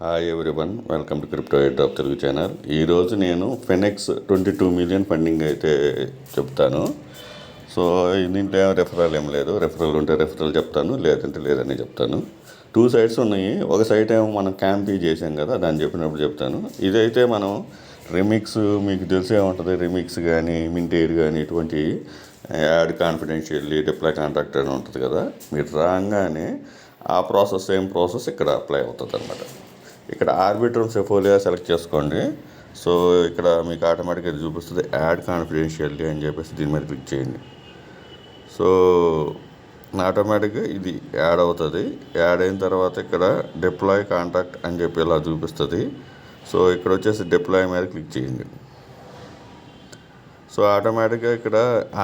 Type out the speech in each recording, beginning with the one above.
Hi everyone, welcome to crypto air of Telugu channel. ఈరోజు నేను ఫెనెక్స్ 22 million funding అయితే చెప్తాను. సో దీంట్లో రెఫరల్ ఏం లేదు. రెఫరల్ ఉంటే రెఫరల్ చెప్తాను, లేదంటే లేదని చెప్తాను. 2 సైట్స్ ఉన్నాయి. ఒక సైట్ ఏమో మనం క్యాంపీ చేసాం కదా, దాన్ని చెప్పినప్పుడు చెప్తాను. ఇదైతే మనం రిమిక్స్, మీకు తెలిసే ఉంటుంది. రిమిక్స్ కానీ మింటేర్ కానీ ఇటువంటి యాడ్ కాన్ఫిడెన్షియల్లీ డిప్లాయ్ కాంట్రాక్ట్ అని ఉంటుంది కదా, మీరు రాగానే ఆ ప్రాసెస్ సేమ్ ప్రాసెస్ ఇక్కడ అప్లై అవుతుంది అనమాట. ఇక్కడ ఆర్బిట్రమ్ సెఫోలియా సెలెక్ట్ చేసుకోండి. సో ఇక్కడ మీకు ఆటోమేటిక్గా చూపిస్తుంది యాడ్ కాన్ఫిడెన్షియల్లీ అని చెప్పేసి దీని మీద క్లిక్ చేయండి. సో ఆటోమేటిక్గా ఇది యాడ్ అవుతుంది. యాడ్ అయిన తర్వాత ఇక్కడ డిప్లాయ్ కాంటాక్ట్ అని చెప్పి ఇలా చూపిస్తుంది. సో ఇక్కడ వచ్చేసి డిప్లాయ్ మీద క్లిక్ చేయండి. సో ఆటోమేటిక్గా ఇక్కడ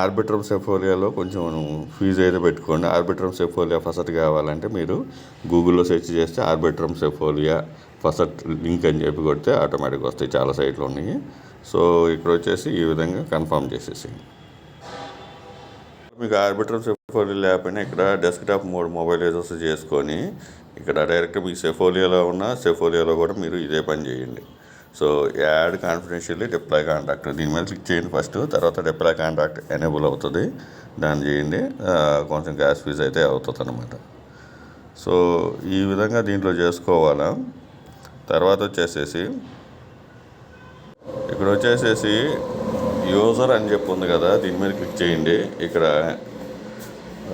ఆర్బిట్రమ్ సెఫోలియాలో కొంచెం ఫీజు అయితే పెట్టుకోండి. ఆర్బిట్రమ్ సెఫోలియా ఫసట్ కావాలంటే మీరు గూగుల్లో సెర్చ్ చేస్తే ఆర్బిట్రమ్ సెఫోలియా ఫసట్ లింక్ అని చెప్పి కొడితే ఆటోమేటిక్గా వస్తాయి. చాలా సైట్లు ఉన్నాయి. సో ఇక్కడ వచ్చేసి ఈ విధంగా కన్ఫర్మ్ చేసేసి మీకు ఆర్బిట్రమ్ సెఫోలియా లేకపోయినా ఇక్కడ డెస్క్టాప్ మోడ్ మొబైల్ యూజర్స్ చేసుకొని ఇక్కడ డైరెక్ట్ మీ సెఫోలియాలో ఉన్న సెఫోలియాలో కూడా మీరు ఇదే పని చేయండి. So add confidentially deploy contact దీని మీద క్లిక్ చేయండి ఫస్ట్. తర్వాత డిప్లాయ్ కాంటాక్ట్ ఎనేబుల్ అవుతుంది, దాన్ని చేయండి. కొంచెం గ్యాస్ ఫీజ్ అయితే అవుతుంది అనమాట. సో ఈ విధంగా దీంట్లో చేసుకోవాలా. తర్వాత వచ్చేసేసి ఇక్కడ వచ్చేసేసి యూజర్ అని చెప్పి ఉంది కదా, దీని మీద క్లిక్ చేయండి.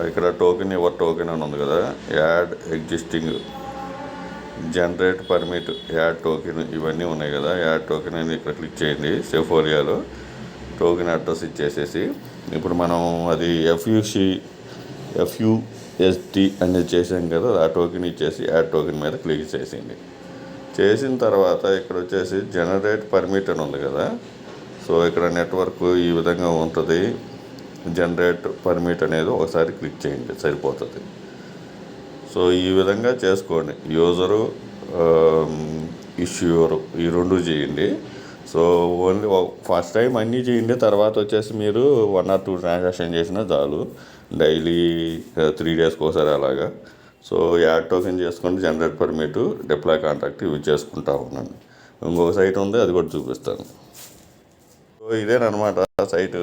ఇక్కడ టోకెన్ యువర్ టోకెన్ అని ఉంది కదా, add existing, generate permit, add token ఇవన్నీ ఉన్నాయి కదా. యాడ్ టోకెన్ అని ఇక్కడ క్లిక్ చేయండి. సెఫోలియాలో టోకెన్ అడ్రస్ ఇచ్చేసేసి ఇప్పుడు మనం అది ఎఫ్యూఎస్డి అనేది చేసాం కదా, ఆ టోకెన్ ఇచ్చేసి యాడ్ టోకెన్ మీద క్లిక్ చేసేయండి. చేసిన తర్వాత ఇక్కడ వచ్చేసి జనరేట్ పర్మిట్ అని ఉంది కదా. సో ఇక్కడ నెట్వర్క్ ఈ విధంగా ఉంటుంది. జనరేట్ పర్మిట్ అనేది ఒకసారి క్లిక్ చేయండి, సరిపోతుంది. సో ఈ విధంగా చేసుకోండి. యూజరు, ఇష్యూరు ఈ రెండు చేయండి. సో ఓన్లీ ఫస్ట్ టైం అన్నీ చేయండి. తర్వాత వచ్చేసి మీరు 1 or 2 ట్రాన్సాక్షన్ చేసినా చాలు. డైలీ 3 డేస్కి ఒకసారి అలాగా. సో యాడ్ టోకెన్ చేసుకోండి, జనరేట్ పర్మిట్, డిప్లాయ్ కాంటాక్ట్ ఇవి చేసుకుంటా ఉన్నాను. ఇంకొక సైట్ ఉంది, అది కూడా చూపిస్తాను. సో ఇదేనమాట సైటు,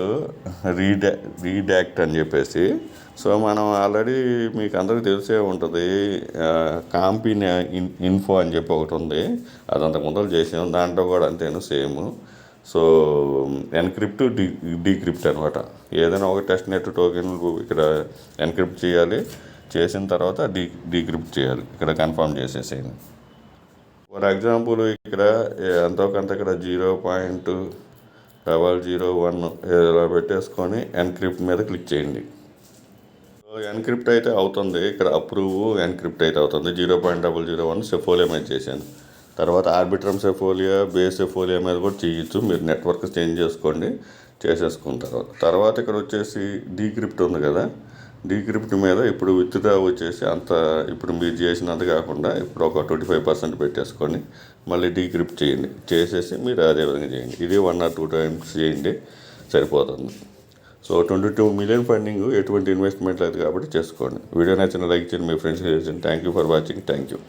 రీడాక్ట్ అని చెప్పేసి. సో మనం ఆల్రెడీ మీకు అందరికీ తెలిసే ఉంటుంది, కాంపిన్ ఇన్ఫో అని చెప్పి ఒకటి ఉంది, అది అంతకు ముందు చేసాము. దాంట్లో కూడా అంతేను, సేమ్. సో ఎన్క్రిప్ట్, డీక్రిప్ట్ అనమాట. ఏదైనా ఒక టెస్ట్ నెట్ టోకెన్ ఇక్కడ ఎన్క్రిప్ట్ చేయాలి, చేసిన తర్వాత డీక్రిప్ట్ చేయాలి. ఇక్కడ కన్ఫర్మ్ చేసేసేయండి. ఫర్ ఎగ్జాంపుల్ ఇక్కడ ఎంతో కొంత ఇక్కడ 0.001 ఇలా పెట్టేసుకొని ఎన్క్రిప్ట్ మీద క్లిక్ చేయండి. సో ఎన్క్రిప్ట్ అయితే అవుతుంది. ఇక్కడ అప్రూవ్ ఎన్క్రిప్ట్ అయితే అవుతుంది. 0.001 సెఫోలియా మీద చేశాను. తర్వాత ఆర్బిట్రమ్ సెఫోలియా, బేస్ సెఫోలియా మీద కూడా చేయొచ్చు. మీరు నెట్వర్క్ చేంజ్ చేసుకోండి. చేసేసుకున్న తర్వాత ఇక్కడ వచ్చేసి డీక్రిప్ట్ ఉంది కదా, డీక్రిప్ట్ మీద ఇప్పుడు విత్డ్రా వచ్చేసి అంత ఇప్పుడు మీరు చేసినంత కాకుండా ఇప్పుడు ఒక 25% పెట్టేసుకొని మళ్ళీ డీక్రిప్ట్ చేయండి. చేసేసి మీరు అదే విధంగా చేయండి. ఇది 1 or 2 టైమ్స్ చేయండి, సరిపోతుంది. సో 22 మిలియన్ ఫండింగ్ ఎటువంటి ఇన్వెస్ట్మెంట్ లేదు కాబట్టి చేసుకోండి. వీడియో నచ్చిన లైక్ చేయండి, మీ ఫ్రెండ్స్కి చేయండి. Thank you for watching. Thank you.